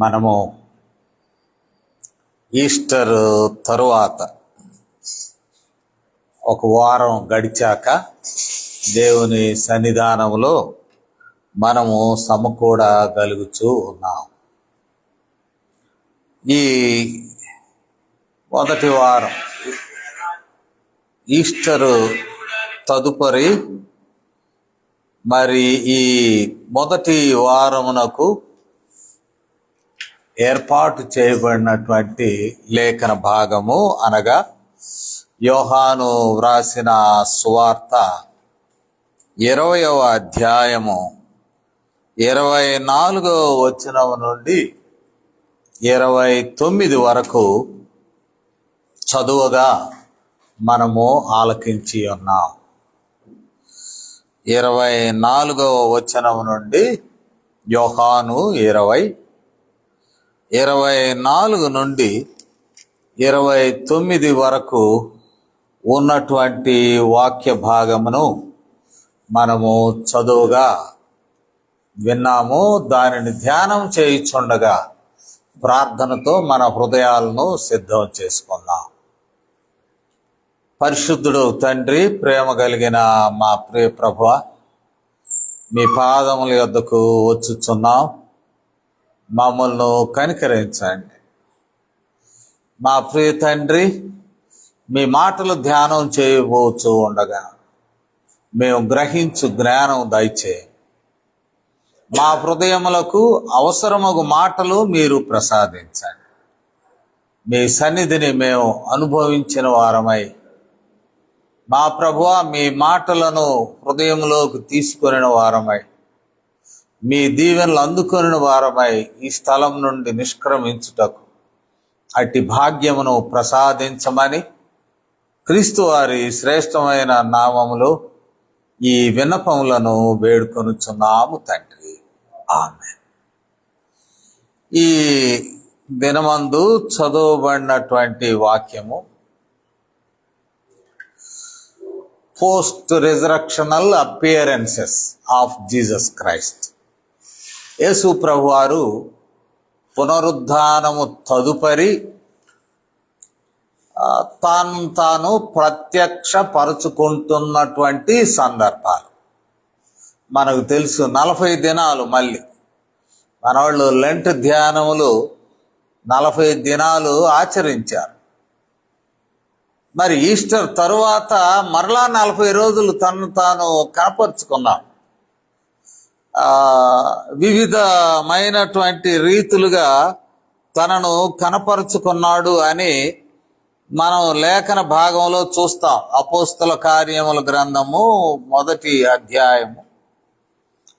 మనము ఈస్టర్ తరువాత ఒక వారం గడిచాక దేవుని సన్నిధానంలో మనము సమకూడగలుగుతూ ఉన్నాం. ఈ మొదటి వారం ఈస్టరు తదుపరి మరి ఈ మొదటి వారమునకు ఏర్పాటు చేయబడినటువంటి లేఖన భాగము అనగా యోహాను వ్రాసిన సువార్త 20వ అధ్యాయము 24వ వచనం నుండి 29 వరకు చదువుగా మనము ఆలకించి ఉన్నాం. 24వ వచనం నుండి యోహాను 24 నుండి 29 వరకు ఉన్నటువంటి వాక్య భాగమును మనము చదువుగా విన్నాము. దానిని ధ్యానం చేయుచుండగా ప్రార్థనతో మన హృదయాలను సిద్ధం చేసుకున్నాం. పరిశుద్ధుడు తండ్రి, ప్రేమ కలిగిన మా ప్రియ ప్రభువా, మీ పాదముల యొద్దకు వచ్చుచున్నాం. మమ్మల్ని కనికరించండి. మా ప్రియ తండ్రి, మీ మాటలు ధ్యానం చేయబోచు ఉండగా మేము గ్రహించు జ్ఞానం దయచేయండి. మా హృదయములకు అవసరమగు మాటలు మీరు ప్రసాదించండి. మీ సన్నిధిని మేము అనుభవించిన వారమై మా ప్రభువా, మీ మాటలను హృదయంలోకి తీసుకొనిన వారమై మీ దీవెనలు అందుకొనిన వారమై ఈ స్థలం నుండి నిష్క్రమించుటకు అట్టి భాగ్యమును ప్రసాదించమని క్రీస్తు వారి శ్రేష్టమైన నామములో ఈ విన్నపములను వేడుకొనుచున్నాము తండ్రి. ఆమేన్. ఈ దినమందు చదవబడినటువంటి వాక్యము post resurrectional appearances of Jesus Christ. యేసు ప్రభువారు పునరుద్ధానము తదుపరి తాను ప్రత్యక్షపరచుకుంటున్నటువంటి సందర్భాలు మనకు తెలుసు. 40 దినాలు మళ్ళీ మనవాళ్ళు లెంట్ ధ్యానములు 40 దినాలు ఆచరించారు. మరి ఈస్టర్ తరువాత మరలా 40 రోజులు తను తాను కనపరుచుకున్నాం. వివిధమైనటువంటి రీతులుగా తనను కనపరుచుకున్నాడు అని మనం లేఖన భాగంలో చూస్తాం. అపోస్తల కార్యముల గ్రంథము 1వ అధ్యాయము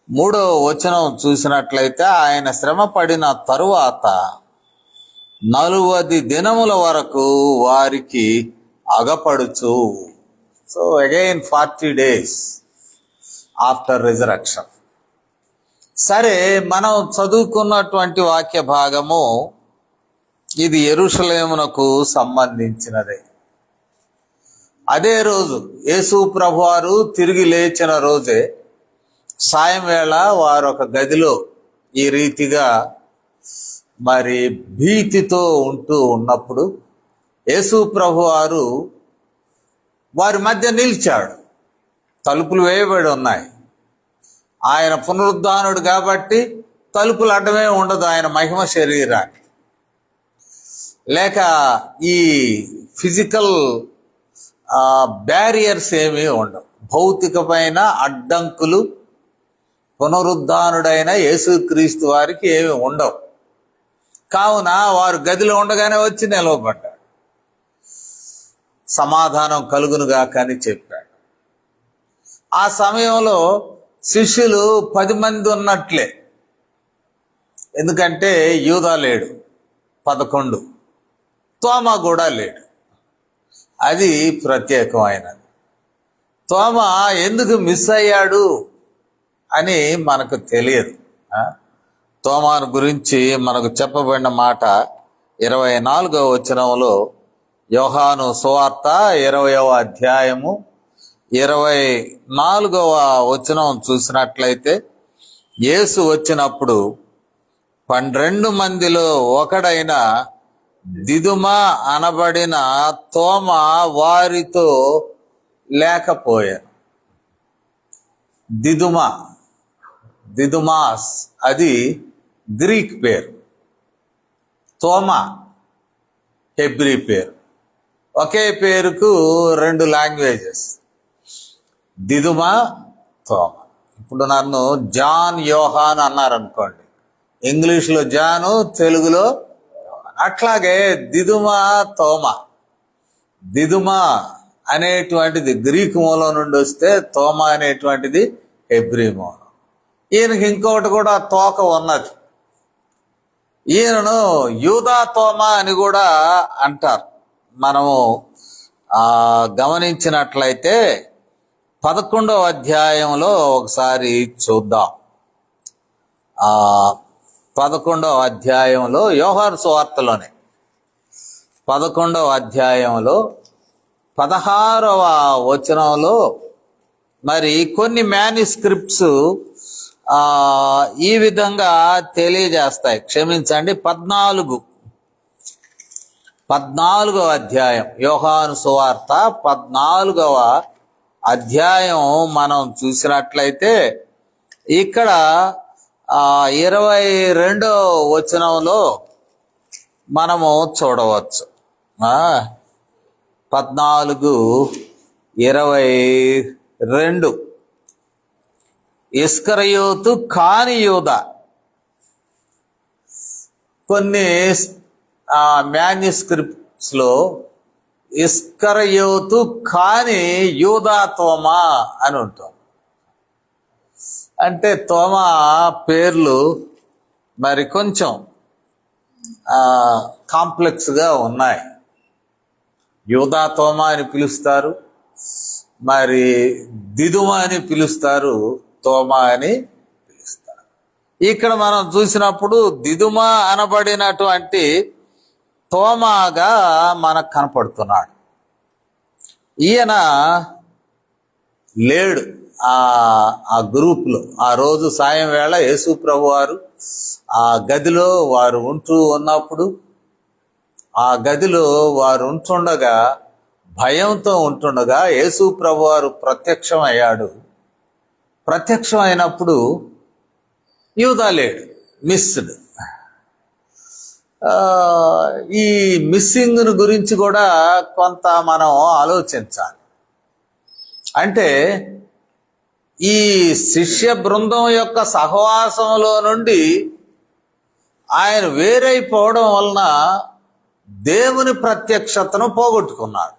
3వ వచనం చూసినట్లయితే, ఆయన శ్రమ పడిన తరువాత 40 దినముల వరకు వారికి అగపడుచు. So again 40 days after resurrection. సరే, మనం చదువుకున్నటువంటి వాక్య భాగము ఇది యెరూషలేమునకు సంబంధించినదే. అదే రోజు యేసు ప్రభువారు తిరిగి లేచిన రోజే సాయం వేళ వారు ఒక గదిలో ఈ రీతిగా మరి భీతితో ఉంటూ ఉన్నప్పుడు యేసు ప్రభువారు వారి మధ్య నిలిచాడు. తలుపులు వేయబడి ఉన్నాయి. ఆయన పునరుద్ధానుడు కాబట్టి తలుపులు అడ్డమే ఉండదు ఆయన మహిమ శరీరాన్ని. లేక ఈ ఫిజికల్ బ్యారియర్స్ ఏమీ ఉండవు. భౌతికమైన అడ్డంకులు పునరుద్ధానుడైన యేసుక్రీస్తు వారికి ఏమి ఉండవు. కావున వారు గదిలో ఉండగానే వచ్చి నిలవబడ్డాడు. సమాధానం కలుగునుగాక అని చెప్పాడు. ఆ సమయంలో శిష్యులు 10 మంది ఉన్నట్లే. ఎందుకంటే యూదా లేడు, 11. తోమా కూడా లేడు. అది ప్రత్యేకమైనది. తోమా ఎందుకు మిస్ అయ్యాడు అని మనకు తెలియదు. తోమాను గురించి మనకు చెప్పబడిన మాట 24వ వచనంలో యోహాను సువార్త 20వ అధ్యాయము 24వ వచనం చూసినట్లయితే, యేసు వచ్చినప్పుడు 12 మందిలో ఒకడైన దిదుమ అనబడిన తోమ వారితో లేకపోయాను. దిదుమాస్ అది గ్రీక్ పేరు, తోమ హెబ్రీ పేరు. ఒకే పేరుకు 2 లాంగ్వేజెస్, దిదుమ, తోమ. ఇప్పుడు నన్ను జాన్ యోహాన్ అన్నారనుకోండి, ఇంగ్లీష్లో జాను, తెలుగులో అట్లాగే దిదుమ, తోమ. దిదుమ అనేటువంటిది గ్రీక్ మూలం నుండి వస్తే తోమ అనేటువంటిది హెబ్రీ మూలం. ఈయనకి ఇంకొకటి కూడా తోక ఉన్నది. ఈయనను యూదా తోమ అని కూడా అంటారు. మనము గమనించినట్లయితే 11వ అధ్యాయంలో ఒకసారి చూద్దాం. 11వ అధ్యాయంలో యోహాను సువార్తలోనే 11వ అధ్యాయంలో 16వ వచనంలో మరి కొన్ని మ్యానుస్క్రిప్ట్స్ ఈ విధంగా తెలియజేస్తాయి. క్షమించండి, 14వ అధ్యాయం యోహాను సువార్త 14వ అధ్యాయం మనం చూసినట్లయితే ఇక్కడ 22వ వచనంలో మనము చూడవచ్చు. 14:22 ఇస్కరియోతు కాని యూదా. కొన్ని మ్యాన్యుస్క్రిప్ట్స్ లో ఇస్కరియోతు కాని యూదా తోమా అని ఉంటుంది. అంటే తోమా పేర్లు మరి కొంచెం కాంప్లెక్స్గా ఉన్నాయి. యూదా తోమా అని పిలుస్తారు, మరి దిదుమ అని పిలుస్తారు, తోమా అని పిలుస్తారు. ఇక్కడ మనం చూసినప్పుడు దిదుమ అనబడినటువంటి తోమాగా మనకు కనపడుతున్నాడు. ఈయన లేడు ఆ గ్రూప్లో. ఆ రోజు సాయం వేళ యేసు ప్రభు వారు ఆ గదిలో వారు ఉంటూ ఉన్నప్పుడు, ఆ గదిలో వారు ఉంటుండగా, భయంతో ఉంటుండగా యేసు ప్రభు వారు ప్రత్యక్షం అయ్యాడు. ప్రత్యక్షం అయినప్పుడు యూదా లేడు, మిస్డ్. ఈ మిస్సింగ్ గురించి కూడా కొంత మనం ఆలోచించాలి. అంటే ఈ శిష్య బృందం యొక్క సహవాసంలో నుండి ఆయన వేరైపోవడం వలన దేవుని ప్రత్యక్షతను పోగొట్టుకున్నాడు.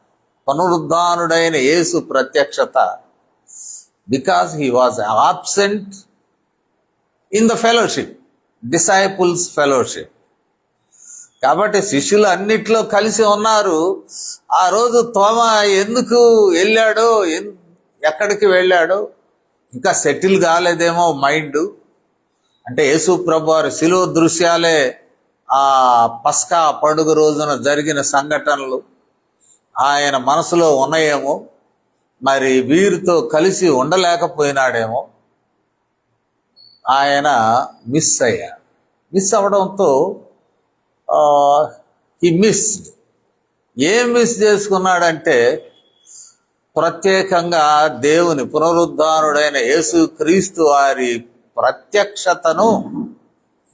పునరుద్ధానుడైన యేసు ప్రత్యక్షత, because he was absent in the fellowship, disciples fellowship. కాబట్టి శిష్యులు అన్నిట్లో కలిసి ఉన్నారు. ఆ రోజు తోమా ఎందుకు వెళ్ళాడో, ఎక్కడికి వెళ్ళాడో ఇంకా సెటిల్ కాలేదేమో మైండ్. అంటే యేసు ప్రభు వారి శిలువ దృశ్యాలే ఆ పస్కా పండుగ రోజున జరిగిన సంఘటనలు ఆయన మనసులో ఉన్నాయేమో. మరి వీరితో కలిసి ఉండలేకపోయినాడేమో. ఆయన మిస్ అయ్యాడు. మిస్ అవడంతో ఈ మిస్డ్. ఏం మిస్ చేసుకున్నాడంటే ప్రత్యేకంగా దేవుని పునరుద్ధానుడైన యేసు క్రీస్తు వారి ప్రత్యక్షతను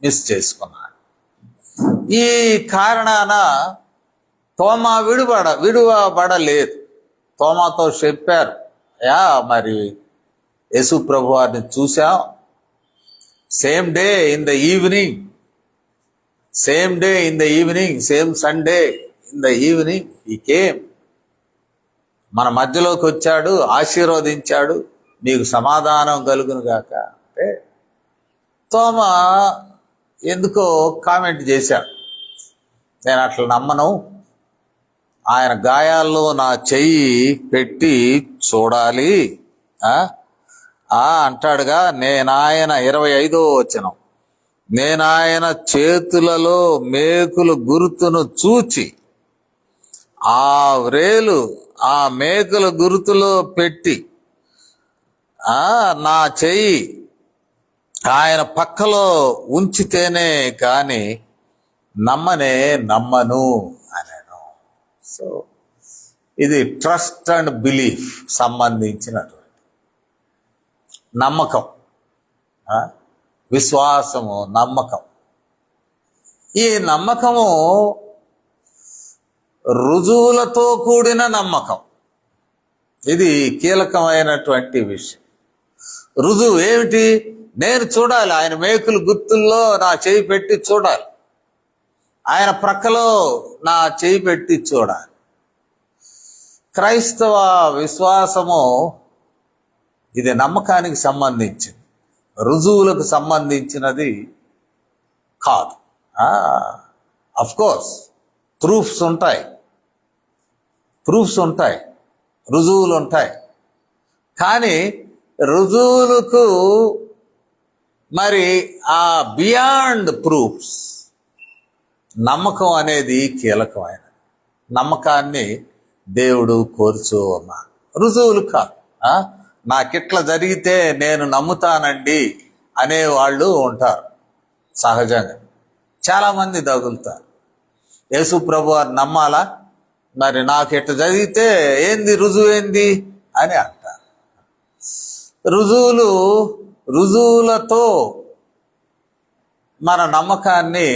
మిస్ చేసుకున్నాడు. ఈ కారణాన తోమా విడువబడలేదు. తోమాతో చెప్పారు, మరి యేసు ప్రభు వారిని చూసాం, same day in the evening, same Sunday in the evening he came. మన మధ్యలోకి వచ్చాడు, ఆశీర్వదించాడు, నీకు సమాధానం కలుగును గాక అంటే తోమా ఎందుకో కామెంట్ చేశాడు, నేను అట్లా నమ్మను, ఆయన గాయాల్లో నా చెయ్యి పెట్టి చూడాలి అంటాడుగా. నేనాయన 25వ వచనం, నేనాయన చేతులలో మేకులు గుర్తును చూచి ఆ వ్రేలు ఆ మేకుల గుర్తులో పెట్టి నా చెయ్యి ఆయన పక్కలో ఉంచితేనే కానీ నమ్మను అన్నాను. సో ఇది ట్రస్ట్ అండ్ బిలీఫ్ సంబంధించినటువంటి నమ్మకం, విశ్వాసము, నమ్మకం. ఈ నమ్మకము రుజువులతో కూడిన నమ్మకం. ఇది కీలకమైనటువంటి విషయం. రుజువు ఏమిటి? నేను చూడాలి, ఆయన మేకులు గుర్తుల్లో నా చేయి పెట్టి చూడాలి, ఆయన ప్రక్కలో నా చేయి పెట్టి చూడాలి. క్రైస్తవ విశ్వాసము ఇది నమ్మకానికి సంబంధించింది, రుజువులకు సంబంధించినది కాదు. అఫ్ కోర్స్ ప్రూఫ్స్ ఉంటాయి, రుజువులు ఉంటాయి. కానీ రుజువులకు మరి ఆ బియాండ్ ప్రూఫ్స్ నమ్మకం అనేది కీలకమైన నమ్మకాన్ని దేవుడు కోరుచూ ఉన్నాడు. రుజువులు కాదు. నాకిట్లా జరిగితే నేను నమ్ముతానండి అనేవాళ్ళు ఉంటారు సహజంగా. చాలామంది తగులుతారు. యేసు ప్రభు వారు నమ్మాలా, మరి నాకు ఎట్లా జరిగితే ఏంది రుజువు ఏంది అని అంటారు. రుజువులతో మన నమ్మకాన్ని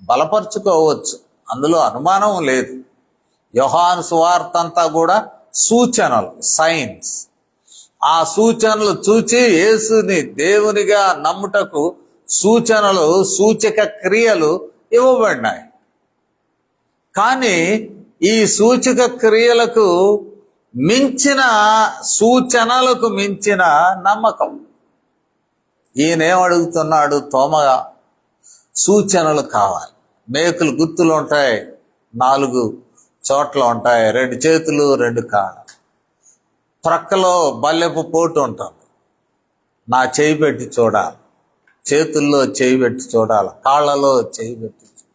బలపరుచుకోవచ్చు, అందులో అనుమానం లేదు. యోహాను సువార్త అంతా కూడా సూచనలు, సైన్స్. ఆ సూచనలు చూచి యేసుని దేవునిగా నమ్ముటకు సూచనలు, సూచక క్రియలు ఇవ్వబడినాయి. కానీ ఈ సూచక క్రియలకు మించిన, సూచనలకు మించిన నమ్మకం. ఈయనేమడుగుతున్నాడు? తోమగా సూచనలు కావాలి. మేకులు గుర్తులు ఉంటాయి, 4 చోట్ల ఉంటాయి, 2 చేతులు 2 కాళ్ళు, ప్రక్కలో బల్లెపు పోటు ఉంటుంది. నా చేయి పెట్టి చూడాలి, చేతుల్లో చేయి పెట్టి చూడాలి, కాళ్ళలో చేయి పెట్టి చూడాలి,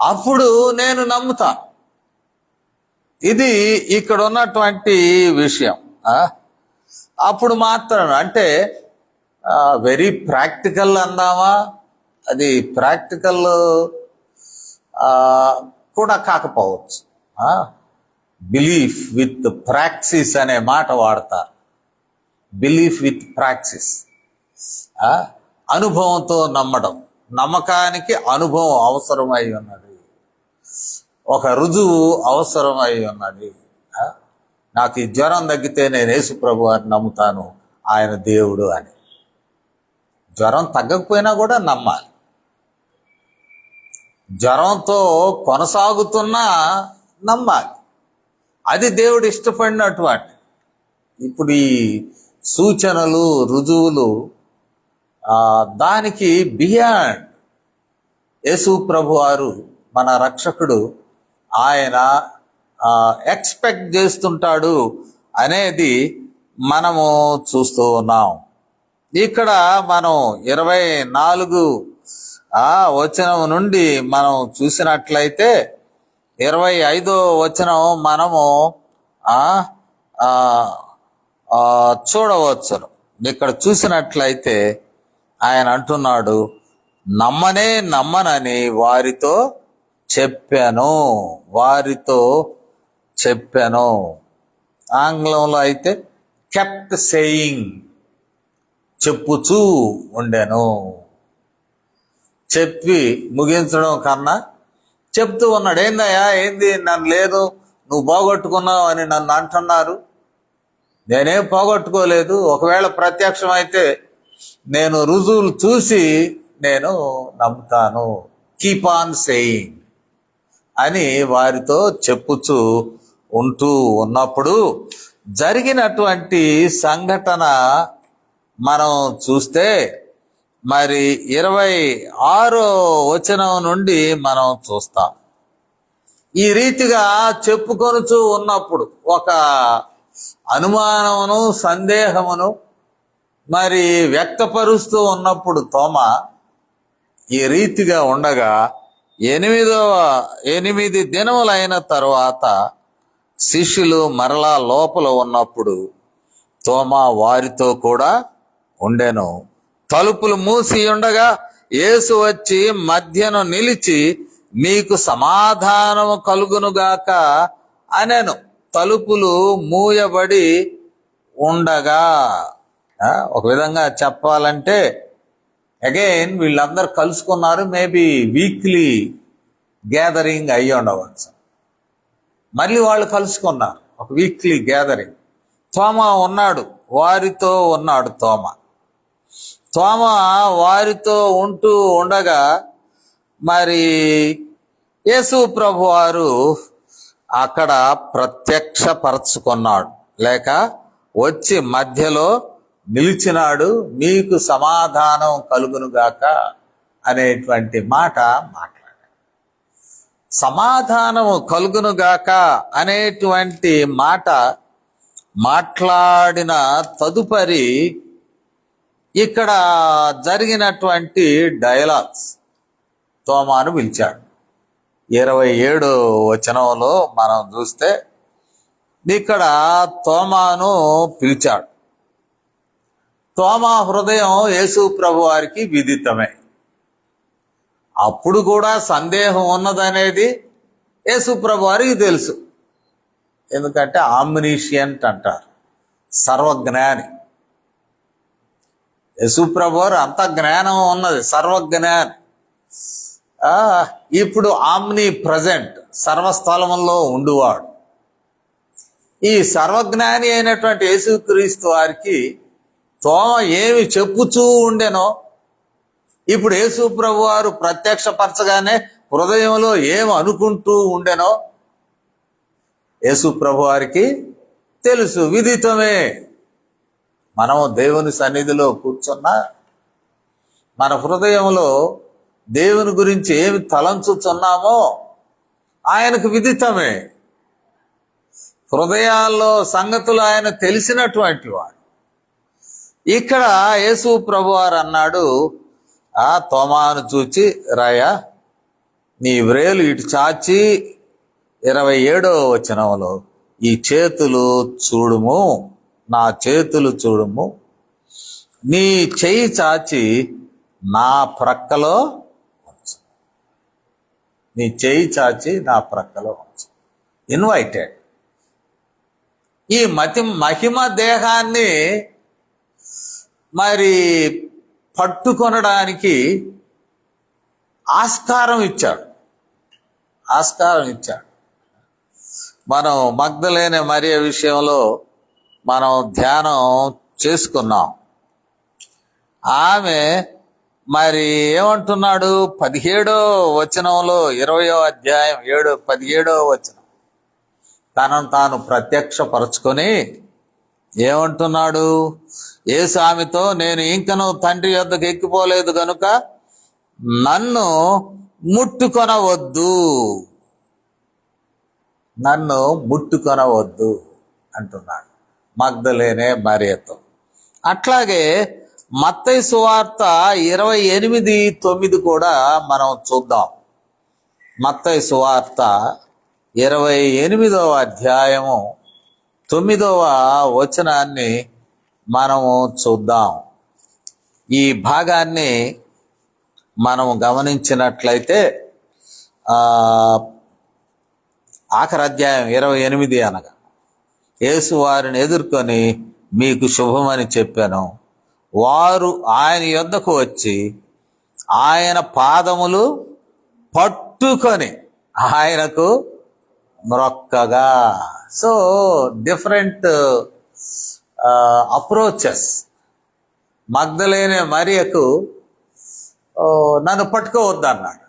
అప్పుడు నేను నమ్ముతాను. ఇది ఇక్కడ ఉన్నటువంటి విషయం. అప్పుడు మాత్రం అంటే వెరీ ప్రాక్టికల్ అందామా, అది ప్రాక్టికల్ కూడా కాకపోవచ్చు. బిలీఫ్ విత్ ప్రాక్సిస్ అనే మాట వాడతారు. బిలీఫ్ విత్ ప్రాక్సిస్, అనుభవంతో నమ్మడం. నమ్మకానికి అనుభవం అవసరమై ఉన్నది, ఒక రుజువు అవసరమై ఉన్నది. నాకు ఈ జ్వరం తగ్గితే నేను యేసు ప్రభు వారిని నమ్ముతాను, ఆయన దేవుడు అని. జ్వరం తగ్గకపోయినా కూడా నమ్మాలి. జ్వరంతో కొనసాగుతున్నా నమ్మాలి. అది దేవుడు ఇష్టపడినటువంటి. ఇప్పుడు ఈ సూచనలు, రుజువులు దానికి బియాండ్. యేసు ప్రభు వారు మన రక్షకుడు, ఆయన ఎక్స్పెక్ట్ చేస్తుంటాడు అనేది మనము చూస్తూ ఉన్నాం. ఇక్కడ మనం 24 వచనం నుండి మనం చూసినట్లయితే 25వ వచనం మనము చూడవచ్చు. ఇక్కడ చూసినట్లయితే ఆయన అంటున్నాడు, నమ్మనని వారితో చెప్పాను. ఆంగ్లంలో అయితే కెప్ట్ సేయింగ్, చెప్పుచూ ఉండెను. చెప్పి ముగించడం కన్నా చెప్తూ ఉన్నాడు. ఏందయ్యా, ఏంది, నన్ను లేదు, నువ్వు పోగొట్టుకున్నావు అని నన్ను అంటున్నారు. నేనేం పోగొట్టుకోలేదు. ఒకవేళ ప్రత్యక్షం అయితే నేను రుజువులు చూసి నేను నమ్ముతాను. కీప్ ఆన్ సేయింగ్ అని వారితో చెప్పుచూ ఉంటూ ఉన్నప్పుడు జరిగినటువంటి సంఘటన మనం చూస్తే మరి 26వ వచనం నుండి మనం చూస్తాం. ఈ రీతిగా చెప్పుకొనుచూ ఉన్నప్పుడు ఒక అనుమానమును, సందేహమును మరి వ్యక్తపరుస్తూ ఉన్నప్పుడు తోమా ఈ రీతిగా ఉండగా 8 దినములైన తరువాత శిష్యులు మరలా లోపల ఉన్నప్పుడు తోమా వారితో కూడా ఉండెను. తలుపులు మూసి ఉండగా యేసు వచ్చి మధ్యను నిలిచి మీకు సమాధానము కలుగునుగాక అనెను. తలుపులు మూయబడి ఉండగా. ఒక విధంగా చెప్పాలంటే అగైన్ వీళ్ళందరూ కలుసుకున్నారు. మేబీ వీక్లీ గ్యాదరింగ్ అయ్యి ఉండవచ్చు. మళ్ళీ వాళ్ళు కలుసుకున్నారు, ఒక వీక్లీ గ్యాదరింగ్. తోమా ఉన్నాడు, వారితో ఉన్నాడు తోమా. వారితో ఉంటూ ఉండగా మరి యేసు ప్రభు వారు అక్కడ ప్రత్యక్షపరచుకున్నాడు, లేక వచ్చి మధ్యలో నిలిచినాడు. మీకు సమాధానం కలుగునుగాక అనేటువంటి మాట మాట్లాడాడు. సమాధానము కలుగునుగాక అనేటువంటి మాట మాట్లాడిన తదుపరి ఇక్కడ జరిగినటువంటి డైలాగ్స్. తోమాను పిలిచాడు. 27వ వచనంలో మనం చూస్తే ఇక్కడ తోమాను పిలిచాడు. తోమా హృదయం యేసు ప్రభు వారికి విదితమే. అప్పుడు కూడా సందేహం ఉన్నదనేది యేసు ప్రభు వారికి తెలుసు. ఎందుకంటే ఆమ్నిషియంట్ అంటారు, సర్వజ్ఞాని. యేసు ప్రభు వారు అంత జ్ఞానం ఉన్నది, సర్వజ్ఞాని. ఇప్పుడు ఆమ్ని ప్రజెంట్, సర్వస్థలములో ఉండువాడు. ఈ సర్వజ్ఞాని అయినటువంటి యేసుక్రీస్తు వారికి తోమ ఏమి చెప్పుచూ ఉండెనో ఇప్పుడు యేసు ప్రభు వారు ప్రత్యక్షపరచగానే హృదయంలో ఏమి అనుకుంటూ ఉండెనో యేసు ప్రభు వారికి తెలుసు, విదితమే. మనము దేవుని సన్నిధిలో కూర్చున్నా మన హృదయంలో దేవుని గురించి ఏమి తలంచుచున్నామో ఆయనకు విదితమే. హృదయాల్లో సంగతులు ఆయన తెలిసినటువంటి వాడు. ఇక్కడ యేసు ప్రభువారు అన్నాడు, తోమాను చూచి, రాయా నీ వ్రేలు ఇటు చాచి 27వ వచనంలో ఈ చేతులు చూడుము, నా చేతులు చూడుము, నీ చెయ్యి చాచి నా ప్రక్కలో ఉంచు, నీ చెయ్యి చాచి నా ప్రక్కలో ఉంచు. ఇన్వైటెడ్. ఈ మహిమ దేహాన్ని మరి పట్టుకొనడానికి ఆస్కారం ఇచ్చాడు. మనం మగ్దలేనే మరియ విషయంలో మనం ధ్యానం చేసుకున్నాం. ఆమె మరి ఏమంటున్నాడు 17వ వచనంలో, 20వ అధ్యాయం 17వ వచనం, తనను తాను ప్రత్యక్షపరచుకొని ఏమంటున్నాడు? యేసు ఆమెతో, నేను ఇంకను తండ్రి యొద్దకు ఎక్కిపోలేదు గనుక నన్ను ముట్టుకొనవద్దు, నన్ను ముట్టుకొనవద్దు అంటున్నాడు మగ్దలేనే మరియతో. అట్లాగే మత్తయి సువార్త 28:9 కూడా మనం చూద్దాం. మత్తయి సువార్త 28వ అధ్యాయము 9వ వచనాన్ని మనము చూద్దాం. ఈ భాగాన్ని మనము గమనించినట్లయితే ఆఖరి అధ్యాయం 28 అనగా, యేసు వారిని ఎదుర్కొని మీకు శుభమని చెప్పాను. వారు ఆయన యొద్దకు వచ్చి ఆయన పాదములు పట్టుకొని ఆయనకు మ్రొక్కగా. So different approaches. మగ్దలేనే మరియకు నన్ను పట్టుకోవద్దు అన్నాడు.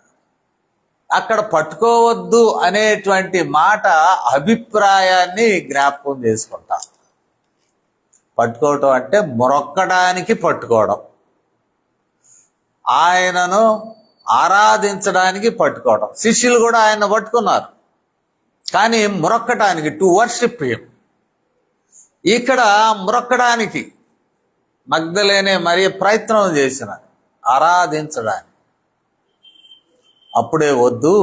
అక్కడ పట్టుకోవద్దు అనేటువంటి మాట అభిప్రాయాన్ని జ్ఞాపకం చేసుకుంటాం. పట్టుకోవటం అంటే మొరక్కడానికి పట్టుకోవడం, ఆయనను ఆరాధించడానికి పట్టుకోవడం. శిష్యులు కూడా ఆయన పట్టుకున్నారు, కానీ మొరక్కటానికి, టు వర్షిప్ హిమ్. ఇక్కడ మొరక్కడానికి మగ్దలేనే మరి ప్రయత్నం చేసినారు, ఆరాధించడానికి. అప్పుడే వద్దు,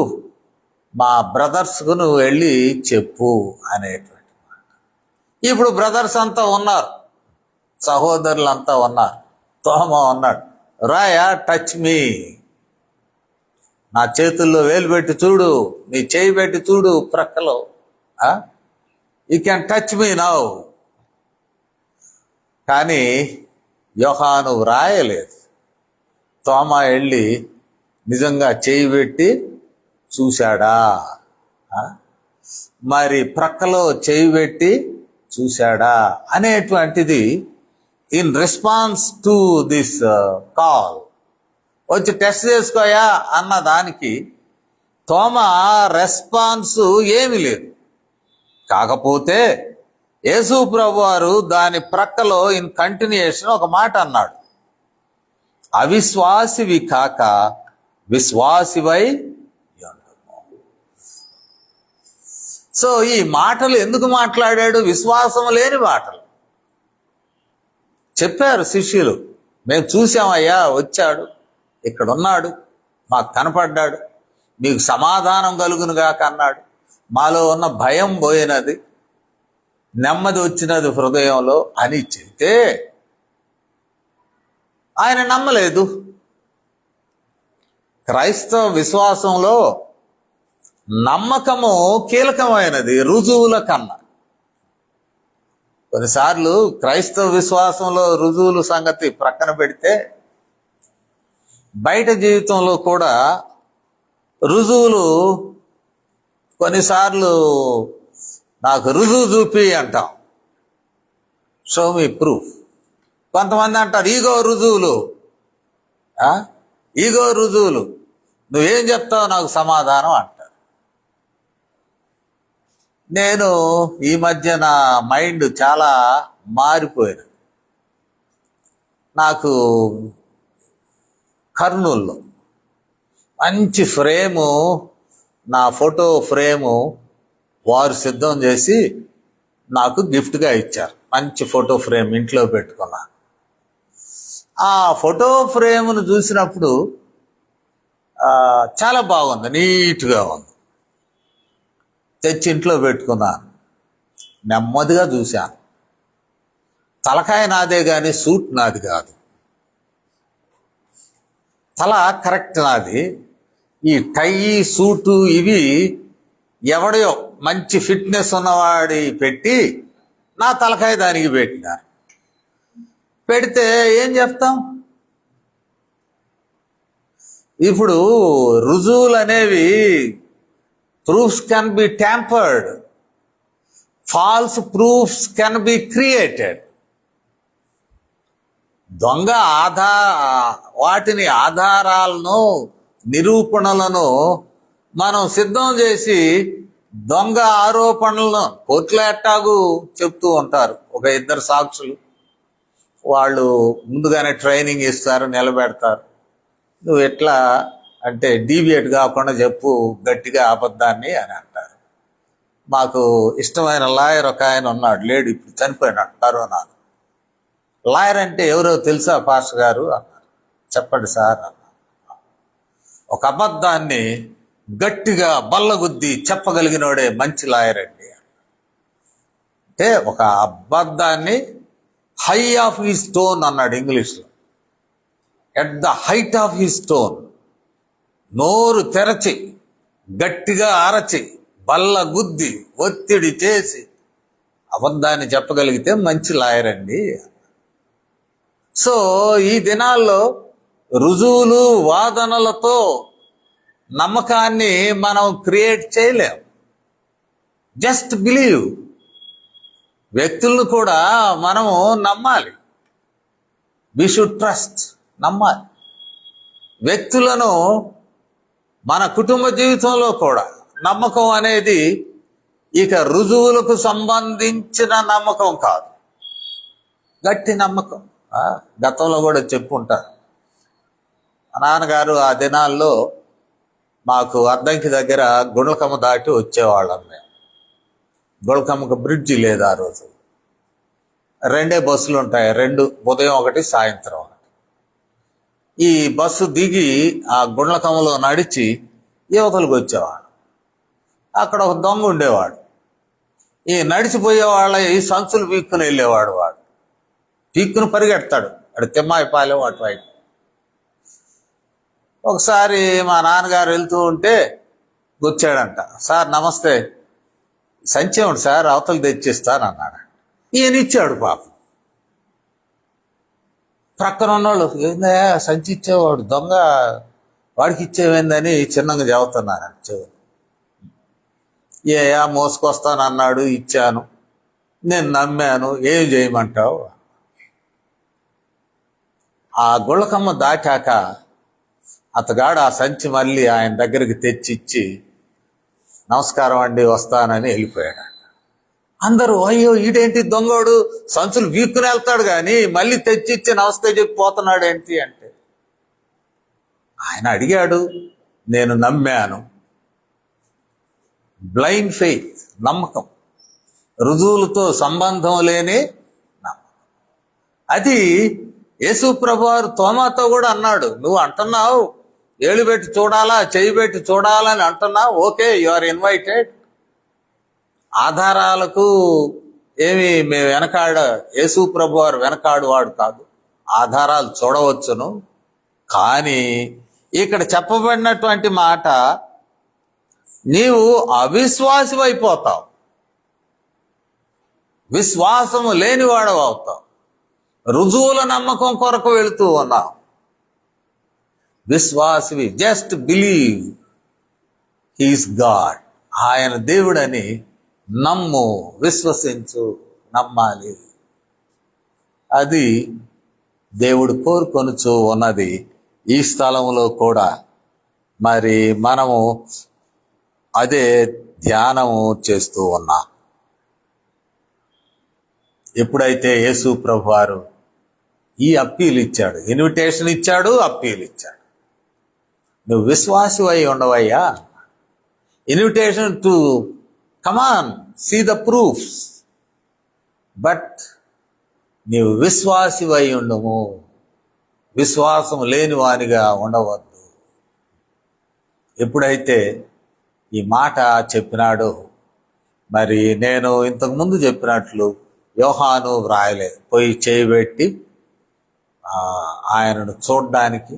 మా బ్రదర్స్కు నువ్వు వెళ్ళి చెప్పు అనేటువంటి మాట. ఇప్పుడు బ్రదర్స్ అంతా ఉన్నారు, సహోదరులంతా ఉన్నారు. తోమా అన్నాడు, రాయా టచ్ మీ, నా చేతుల్లో వేలు పెట్టి చూడు, నీ చేయి పెట్టి చూడు ప్రక్కలో, you can touch me now. కానీ యోహాను వ్రాయలేదు. తోమా వెళ్ళి నిజంగా చేయి పెట్టి చూశాడా? మరి ప్రక్కలో చేయి పెట్టి చూశాడా అనేటువంటిది in response to this call, వచ్చి టెస్ట్ చేసుకోయా అన్న దానికి తోమా రెస్పాన్స్ ఏమీ లేదు. కాకపోతే యేసు ప్రభు వారు దాని ప్రక్కలో ఇన్ కంటిన్యూషన్ ఒక మాట అన్నాడు, అవిశ్వాసివి కాక విశ్వాసివై ఉండుము. సో ఈ మాటలు ఎందుకు మాట్లాడాడు? విశ్వాసం లేని మాటలు చెప్పారు శిష్యులు. మేము చూసామయ్యా, వచ్చాడు, ఇక్కడున్నాడు, మాకు కనపడ్డాడు, మీకు సమాధానం కలుగునుగాక అన్నాడు. మాలో ఉన్న భయం పోయినది, నెమ్మది వచ్చినది హృదయంలో అని చెప్తే ఆయన నమ్మలేదు. క్రైస్తవ విశ్వాసంలో నమ్మకము కీలకమైనది రుజువుల కన్నా. కొన్నిసార్లు క్రైస్తవ విశ్వాసంలో రుజువుల సంగతి ప్రక్కన పెడితే బయట జీవితంలో కూడా రుజువులు కొన్నిసార్లు నాకు రుజువు చూపి అంటాం, షో మీ ప్రూఫ్. కొంతమంది అంటారు ఈగో రుజువులు, ఈగో రుజువులు, నువ్వేం చెప్తావు నాకు సమాధానం అంటారు. నేను ఈ మధ్య నా మైండ్ చాలా మారిపోయాను. నాకు కర్నూల్లో మంచి ఫ్రేము, నా ఫోటో ఫ్రేము వారు సిద్ధం చేసి నాకు గిఫ్ట్గా ఇచ్చారు. మంచి ఫోటో ఫ్రేమ్ ఇంట్లో పెట్టుకున్నా. ఆ ఫోటో ఫ్రేమ్ను చూసినప్పుడు చాలా బాగుంది, నీట్గా ఉంది. తెచ్చి ఇంట్లో పెట్టుకున్నాను. నెమ్మదిగా చూశాను. తలకాయ నాదే కానీ సూట్ నాది కాదు. తల కరెక్ట్ నాది. ఈ టై సూటు ఇవి ఎవడో మంచి ఫిట్నెస్ ఉన్నవాడి పెట్టి నా తలకాయ దానికి పెట్టినారు. పెడితే ఏం చెప్తాం? ఇప్పుడు రుజువులు అనేవి proofs can be tampered, false proofs can be created. దొంగ వాటిని ఆధారాలను, నిరూపణలను మనం సిద్ధం చేసి దొంగ ఆరోపణలను కోర్టులో ఎట్టాగు చెప్తూ ఉంటారు. ఒక ఇద్దరు సాక్షులు, వాళ్ళు ముందుగానే ట్రైనింగ్ ఇస్తారు, నిలబెడతారు. నువ్వు ఎట్లా అంటే డీవియేట్ కాకుండా చెప్పు గట్టిగా అబద్ధాన్ని అని అంటారు. మాకు ఇష్టమైన లాయర్ ఒక ఆయన ఉన్నాడు, లేడు, ఇప్పుడు చనిపోయినాడు కరోనాలో. లాయర్ అంటే ఎవరో తెలుసా పాస్టర్ గారు అన్నారు. చెప్పండి సార్ అన్నారు. ఒక అబద్ధాన్ని గట్టిగా బల్లగుద్ది చెప్పగలిగినోడే మంచి లాయర్ అండి. అంటే ఒక అబద్ధాన్ని హై ఆఫ్ హిస్ టోన్ అన్నాడు ఇంగ్లీష్లో. At the height of his tone, నోరు తెరచి గట్టిగా అరచి బల్ల గుద్ది ఒత్తిడి చేసి అబద్ధాన్ని చెప్పగలిగితే మంచి లాయర్ అండి. సో ఈ దినాల్లో రుజువులు, వాదనలతో నమ్మకాన్ని మనం క్రియేట్ చేయలేం. Just believe. వ్యక్తులను కూడా మనము నమ్మాలి. వి షుడ్ ట్రస్ట్, నమ్మాలి. వ్యక్తులను మన కుటుంబ జీవితంలో కూడా నమ్మకం అనేది ఇక రుజువులకు సంబంధించిన నమ్మకం కాదు, గట్టి నమ్మకం. గతంలో కూడా చెప్పుంటారు. మా నాన్నగారు ఆ దినాల్లో మాకు అద్దంకి దగ్గర గుండ్లకమ్మ దాటి వచ్చేవాళ్ళం మేము. గుండ్లకమ్మకు బ్రిడ్జి లేదు ఆ రోజు. 2 బస్సులు ఉంటాయి, 2, ఉదయం ఒకటి, సాయంత్రం ఒకటి. ఈ బస్సు దిగి ఆ గుండ్లకమ్మలో నడిచి యువతలకు వచ్చేవాడు. అక్కడ ఒక దొంగ ఉండేవాడు. ఈ నడిచిపోయే వాళ్ళ ఈ సంచులు పీక్కుని వెళ్ళేవాడు. వాడు పీక్కుని పరిగెడతాడు, అటు తిమ్మాయిపాలెం అటువైపు. ఒకసారి మా నాన్నగారు వెళ్తూ ఉంటే వచ్చాడంట. సార్ నమస్తే, సంచి ఏమిటి సార్, అవతలు తెచ్చిస్తాను అన్నాడు. ఈయన ఇచ్చాడు పాపం. ప్రక్కన ఉన్నోళ్ళు ఏందా సంచి ఇచ్చేవాడు దొంగ, వాడికి ఇచ్చేవేందని చిన్నగా చెబుతున్నారు. మోసుకొస్తాను అన్నాడు, ఇచ్చాను, నేను నమ్మాను, ఏం చేయమంటావు. ఆ గుళ్ళకమ్మ దాటాక అతగాడు ఆ సంచి మళ్ళీ ఆయన దగ్గరికి తెచ్చిచ్చి నమస్కారం అండి వస్తానని వెళ్ళిపోయాడు. అందరూ అయ్యో ఈడేంటి దొంగోడు సంచులు వీక్కుని వెళ్తాడు కానీ మళ్ళీ తెచ్చిచ్చి నమస్తే చెప్పి పోతున్నాడు ఏంటి అంటే, ఆయన అడిగాడు, నేను నమ్మాను. బ్లైండ్ ఫెయిత్, నమ్మకం, రుజువులతో సంబంధం లేని నమ్మకం. అది యేసు ప్రభువారు తోమాతో కూడా అన్నాడు, నువ్వు అంటున్నావు ఏళ్ళు పెట్టి చూడాలా చెయ్యి పెట్టి చూడాలని అంటున్నావు, ఓకే యు ఆర్ ఇన్వైటెడ్. ఆధారాలకు ఏమి మేము యేసు ప్రభువారు వెనకాడు వాడు కాదు, ఆధారాలు చూడవచ్చును. కానీ ఇక్కడ చెప్పబడినటువంటి మాట, నీవు అవిశ్వాసం అయిపోతావు, విశ్వాసము లేనివాడు అవుతావు. రుజువుల నమ్మకం కొరకు వెళుతూ ఉన్నావు. విశ్వాసివి, జస్ట్ బిలీవ్ హీస్ గాడ్, ఆయన దేవుడని నమ్ము, విశ్వసించు, నమ్మాలి. అది దేవుడు కోరుకొనుచు ఉన్నది ఈ స్థలంలో కూడా. మరి మనము అదే ధ్యానము చేస్తూ ఉన్నాం. ఎప్పుడైతే యేసు ప్రభువారు ఈ అప్పీల్ ఇచ్చాడు, ఇన్విటేషన్ ఇచ్చాడు, అప్పీల్ ఇచ్చాడు, నువ్వు విశ్వాసివై ఉండవయ్యా, invitation to come on see the proofs, but నీవు విశ్వాసివై ఉండము, విశ్వాసం లేని వానిగా ఉండవద్దు. ఎప్పుడైతే ఈ మాట చెప్పినాడో, మరి నేను ఇంతకుముందు చెప్పినట్లు యోహాను వ్రాయలేదు, పోయి చేయబెట్టి ఆయనను చూడ్డానికి,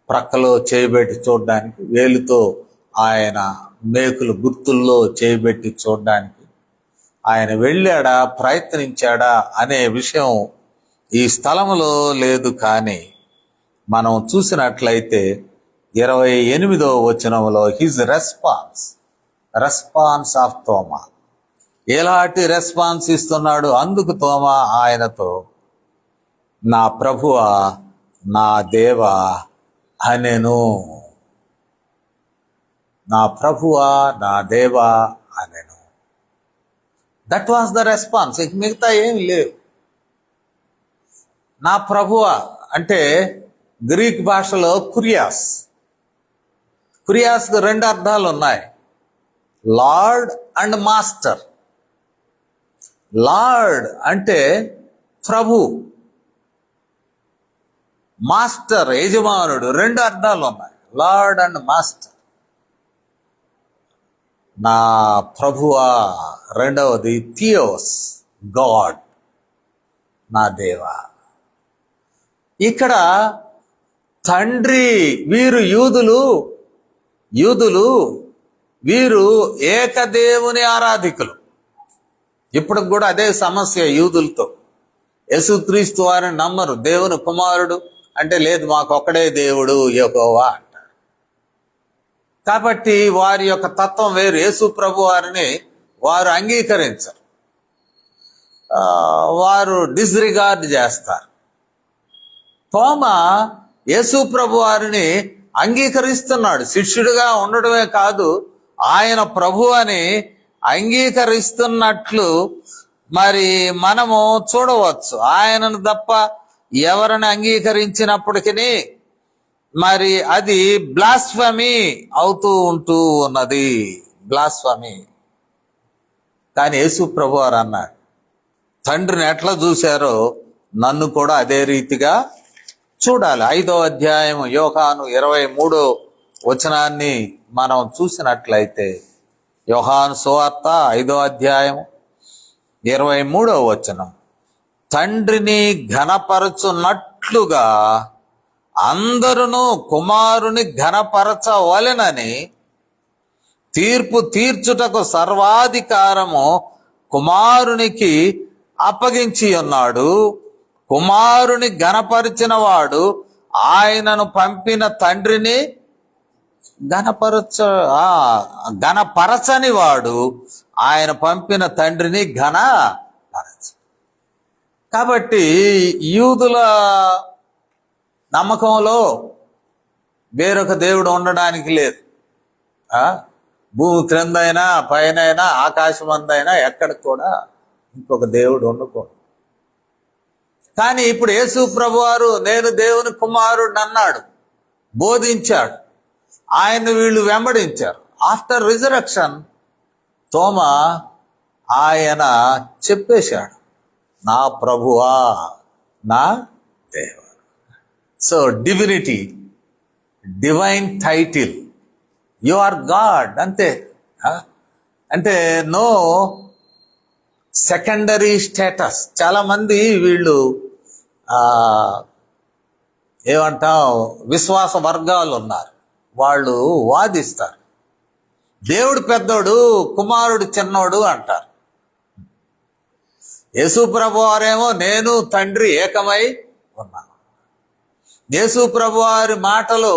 ప్రక్కలో చేయబెట్టి చూడ్డానికి, వేలుతో ఆయన మేకులు గుర్తుల్లో చేయబెట్టి చూడ్డానికి ఆయన వెళ్ళాడా, ప్రయత్నించాడా అనే విషయం ఈ స్థలంలో లేదు. కానీ మనం చూసినట్లయితే 28వ వచనంలో హిజ్ రెస్పాన్స్ ఆఫ్ తోమా, ఎలాంటి రెస్పాన్స్ ఇస్తున్నాడు. అందుకు తోమా ఆయనతో, నా ప్రభువా నా దేవా అనెను. నా ప్రభువా నా దేవా అనెను. That was the response. మిగతా ఏం లేవు. నా ప్రభువా అంటే గ్రీక్ భాషలో కురియాస్, కురియాస్కు 2 అర్థాలు ఉన్నాయి, లార్డ్ అండ్ మాస్టర్. లార్డ్ అంటే ప్రభు, మాస్టర్ యజమానుడు, 2 అర్థాలు ఉన్నాయి, లార్డ్ అండ్ మాస్టర్. నా ప్రభువా రెండవది థియోస్, గాడ్, నా దేవా. ఇక్కడ తండ్రి, వీరు యూదులు వీరు ఏకదేవుని ఆరాధికులు. ఇప్పుడు కూడా అదే సమస్య యూదులతో. యేసుక్రీస్తు వారిని నమ్మరు. దేవుని కుమారుడు అంటే లేదు, మాకు ఒక్కడే దేవుడు యెహోవా అంటారు. కాబట్టి వారి యొక్క తత్వం వేరు. యేసు ప్రభు వారిని వారు అంగీకరించరు, వారు డిస్రిగార్డ్ చేస్తారు. తోమా యేసు ప్రభు వారిని అంగీకరిస్తున్నాడు. శిష్యుడిగా ఉండడమే కాదు, ఆయన ప్రభు అని అంగీకరిస్తున్నట్లు మరి మనము చూడవచ్చు. ఆయనను తప్ప ఎవరిని అంగీకరించినప్పటికీ మరి అది బ్లాస్ఫమీ అవుతూ ఉంటూ ఉన్నది, బ్లాస్ఫమీ. కానీ యేసు ప్రభు వారు అన్నాడు, తండ్రిని ఎట్లా చూశారో నన్ను కూడా అదే రీతిగా చూడాలి. 5వ అధ్యాయం యోహాను 23వ వచనాన్ని మనం చూసినట్లయితే, యోహాను సువార్త 5వ అధ్యాయం 23వ వచనం, తండ్రిని ఘనపరచున్నట్లు అట్లుగా అందరును కుమారుని ఘనపరచవలెనని తీర్పు తీర్చుటకు సర్వాధికారము కుమారునికి అప్పగించి ఉన్నాడు. కుమారుని ఘనపరిచిన వాడు ఆయనను పంపిన తండ్రిని ఘనపరచని వాడు ఆయన పంపిన తండ్రిని ఘనపరచ. కాబట్టి యూదుల నమ్మకంలో వేరొక దేవుడు ఉండడానికి లేదు. భూమి క్రిందైనా పైనైనా ఆకాశం అందైనా ఎక్కడికి కూడా ఇంకొక దేవుడు ఉండకూడదు. కానీ ఇప్పుడు యేసు ప్రభువారు నేను దేవుని కుమారుడిని అన్నాడు, బోధించాడు. ఆయన వీళ్ళు వెంబడించారు. ఆఫ్టర్ రిజరక్షన్ తోమా ఆయన చెప్పేశాడు, నా ప్రభువా నా దేవా. So divinity, divine title, you are God అంతే. అంటే నో సెకండరీ స్టేటస్. చాలామంది వీళ్ళు ఏమంటాం విశ్వాస వర్గాలు ఉన్నారు, వాళ్ళు వాదిస్తారు దేవుడు పెద్దోడు కుమారుడు చిన్నోడు అంటారు. యేసు ప్రభువారేమో నేను తండ్రి ఏకమై ఉన్నాను. యేసు ప్రభువారి మాటలు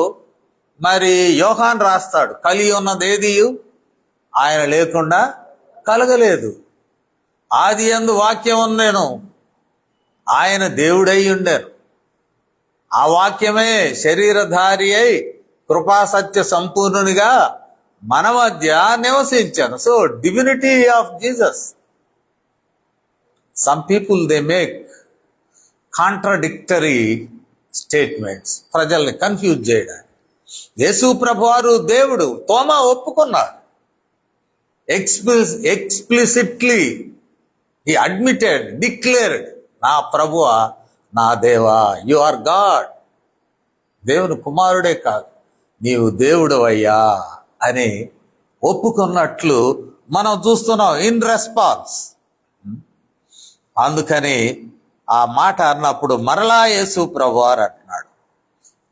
మరి యోహాన్ రాస్తాడు, కలిగి ఉన్నదేదియు ఆయన లేకుండా కలగలేదు. ఆది యందు వాక్యం ఉండెను, ఆయన దేవుడై ఉండెను, ఆ వాక్యమే శరీరధారి అయి కృపాసత్య సంపూర్ణునిగా మన మధ్య నివసించాను. So divinity of Jesus. Some people they make contradictory statements ప్రజల్ని కన్ఫ్యూజ్ చేయడానికి. యేసు ప్రభువారు దేవుడు, తోమా ఒప్పుకున్నాడు. ఎక్స్ప్లిసిట్లీ he admitted, declared, నా ప్రభువా నా దేవా, యు ఆర్ గాడ్. దేవుని కుమారుడే కాదు, నీవు దేవుడు అయ్యా అని ఒప్పుకున్నట్లు మనం చూస్తున్నాం ఇన్ రెస్పాన్స్. అందుకని ఆ మాట అన్నప్పుడు మరలా యేసు ప్రభువారు అంటున్నాడు,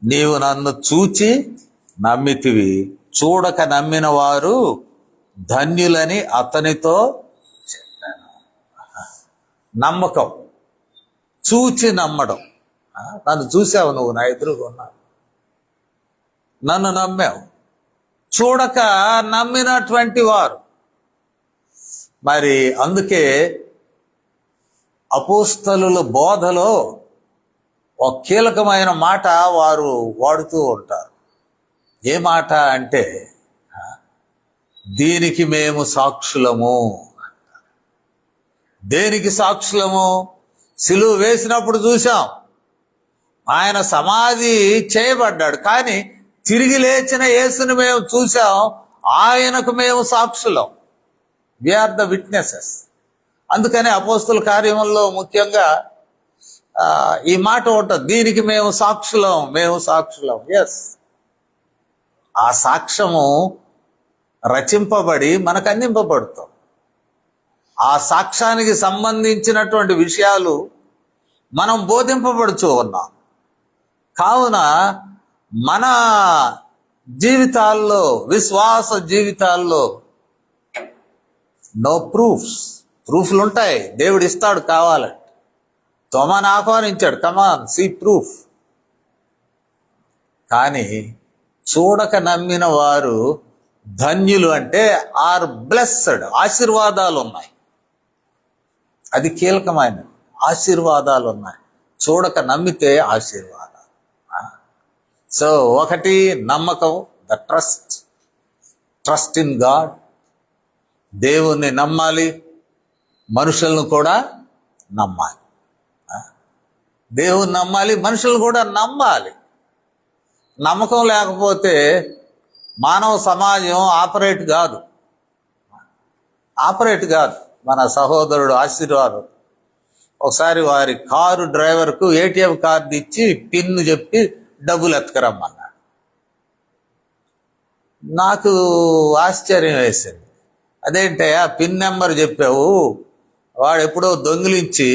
నీవు నన్ను చూచి నమ్మితివి, చూడక నమ్మిన వారు ధన్యులని అతనితో చెప్పాను. నమ్మకం, చూచి నమ్మడం. నన్ను చూసావు, నువ్వు నా ఎదురుగా ఉన్నావు, నన్ను నమ్మావు. చూడక నమ్మినటువంటి వారు. మరి అందుకే అపోస్తలుల బోధలో ఒక కీలకమైన మాట వారు వాడుతూ ఉంటారు. ఏ మాట అంటే దీనికి మేము సాక్షులము. దేనికి సాక్షులము? సిలువ వేసినప్పుడు చూసాం, ఆయన సమాధి చేయబడ్డాడు, కానీ తిరిగి లేచిన యేసుని మేము చూసాం, ఆయనకు మేము సాక్షులం. We are the witnesses. అందుకని అపోస్తుల కార్యముల్లో ముఖ్యంగా ఈ మాట ఉంటుంది, దీనికి మేము సాక్షులం, మేము సాక్షులం. ఎస్, ఆ సాక్ష్యము రచింపబడి మనకు అందింపబడుతాం. ఆ సాక్ష్యానికి సంబంధించినటువంటి విషయాలు మనం బోధింపబడుతూ ఉన్నాం. కావున మన జీవితాల్లో, విశ్వాస జీవితాల్లో నో ప్రూఫ్లు ఉంటాయి, దేవుడు ఇస్తాడు కావాలంటే. తోమాను ఆహ్వానించాడు, కమాన్ సీ ప్రూఫ్. కానీ చూడక నమ్మిన వారు ధన్యులు అంటే ఆర్ బ్లెస్డ్, ఆశీర్వాదాలు ఉన్నాయి. అది కీలకమైన ఆశీర్వాదాలు ఉన్నాయి. చూడక నమ్మితే ఆశీర్వాదాలు. సో ఒకటి నమ్మకం, ద ట్రస్ట్ ఇన్ గాడ్. దేవుణ్ణి నమ్మాలి, మనుషులను కూడా నమ్మాలి. దేవుని నమ్మాలి, మనుషులను కూడా నమ్మాలి. నమ్మకం లేకపోతే మానవ సమాజం ఆపరేట్ కాదు. మన సహోదరుడు ఆశీర్వాదం ఒకసారి వారి కారు డ్రైవర్కు ఏటీఎం కార్డు ఇచ్చి పిన్ చెప్పి డబ్బులు ఎత్తుకరమ్మన్నాడు. నాకు ఆశ్చర్యం వేసింది, అదేంటయ్యా పిన్ నెంబర్ చెప్పావు, వాడు ఎప్పుడో దొంగిలించి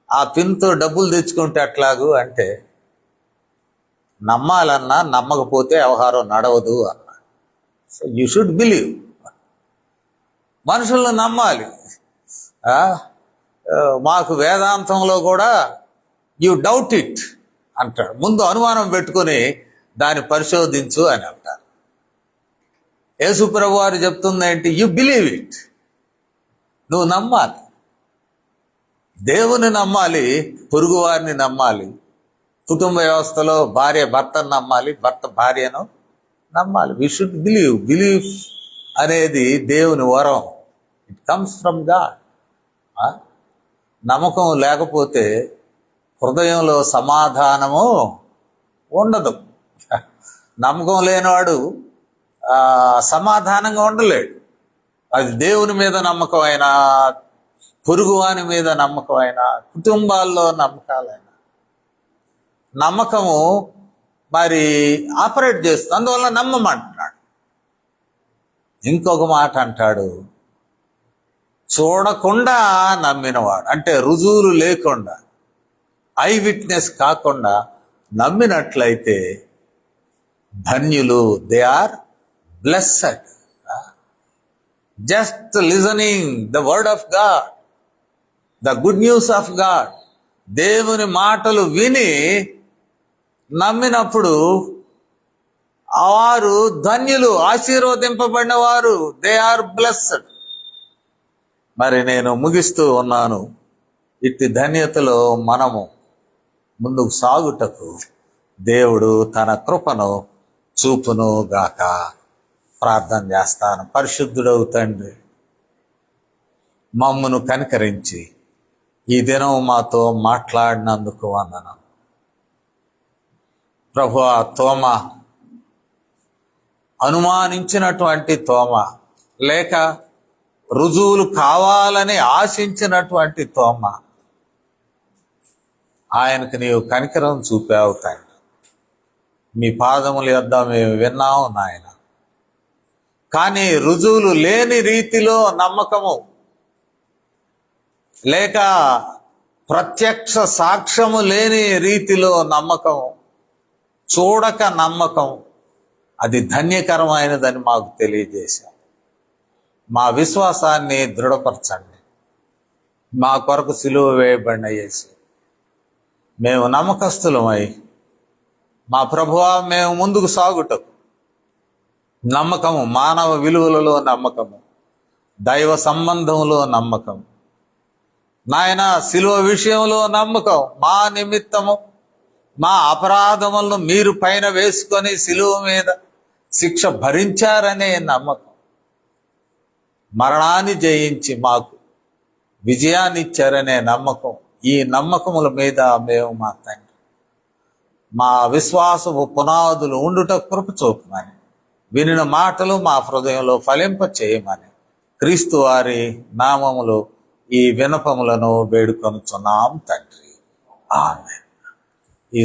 ఆ పిన్తో డబ్బులు తెచ్చుకుంటే ఎట్లాగు అంటే, నమ్మాలన్నా నమ్మకపోతే వ్యవహారం నడవదు అన్న. So you should believe. మనుషులను నమ్మాలి. మాకు వేదాంతంలో కూడా యు డౌట్ ఇట్ అంటాడు. ముందు అనుమానం పెట్టుకొని దాన్ని పరిశోధించు అని అంటారు. యేసు ప్రభు వారు చెప్తుంది ఏంటి? You believe it. నువ్వు నమ్మాలి, దేవుని నమ్మాలి, పొరుగు వారిని నమ్మాలి, కుటుంబ వ్యవస్థలో భార్య భర్తను నమ్మాలి, భర్త భార్యను నమ్మాలి. We should believe. బిలీవ్ అనేది దేవుని వరం. It comes from God. నమ్మకం లేకపోతే హృదయంలో సమాధానము ఉండదు. నమ్మకం లేనివాడు సమాధానంగా ఉండలేడు. అది దేవుని మీద నమ్మకమైనా, పొరుగువాని మీద నమ్మకమైనా, కుటుంబాల్లో నమ్మకాలైనా, నమ్మకము మరి ఆపరేట్ చేస్తుంది. అందువల్ల నమ్మమంటున్నాడు. ఇంకొక మాట అంటాడు, చూడకుండా నమ్మినవాడు. అంటే రుజువులు లేకుండా, ఐ విట్నెస్ కాకుండా నమ్మినట్లయితే ధన్యులు. They are blessed. Just listening the word of God, the good news of God, దేవుని మాటలు విని నమ్మినప్పుడు వారు ధన్యులు, ఆశీర్వదింపబడిన వారు. They are blessed. మరి నేను ముగిస్తూ ఉన్నాను. ఇట్టి ధన్యతలో మనము ముందుకు సాగుటకు దేవుడు తన కృపను చూపును గాక. ప్రార్థన చేస్తాను. పరిశుద్ధుడవు తండ్రి, మమ్మను కనికరించి ఈ దినం మాతో మాట్లాడినందుకు వందనం. ప్రభువా, తోమ అనుమానించినటువంటి తోమ, లేక రుజువులు కావాలని ఆశించినటువంటి తోమ, ఆయనకు నీవు కనికరం చూపావు తండ్రి. మీ పాదముల యొద్ద మేము విన్నాము నాయన. కానీ రుజువులు లేని రీతిలో నమ్మకము, లేక ప్రత్యక్ష సాక్ష్యము లేని రీతిలో నమ్మకం, చూడక నమ్మకం, అది ధన్యకరమైనదని మాకు తెలియజేశాం. మా విశ్వాసాన్ని దృఢపరచండి. మా కొరకు సిలువ వేయబడిన యేసు, మేము నమ్మకస్తులమై మా ప్రభువా మేము ముందుకు సాగుటకు నమ్మకము, మానవ విలువలలో నమ్మకము, దైవ సంబంధంలో నమ్మకం, నాయన సిలువ విషయంలో నమ్మకం, మా నిమిత్తము మా అపరాధములను మీరు పైన వేసుకొని సిలువ మీద శిక్ష భరించారనే నమ్మకం, మరణాన్ని జయించి మాకు విజయాన్ని ఇచ్చారనే నమ్మకం, ఈ నమ్మకముల మీద మేము మా తండ్రి మా విశ్వాసపు పునాదులు ఉండుట కృప చూపమని, వినిన మాటలు మా హృదయంలో ఫలింప చేయమని క్రీస్తు వారి నామములో ఈ విన్నపములను వేడుకొనుచున్నాం తండ్రి. ఆమేన్. ఈ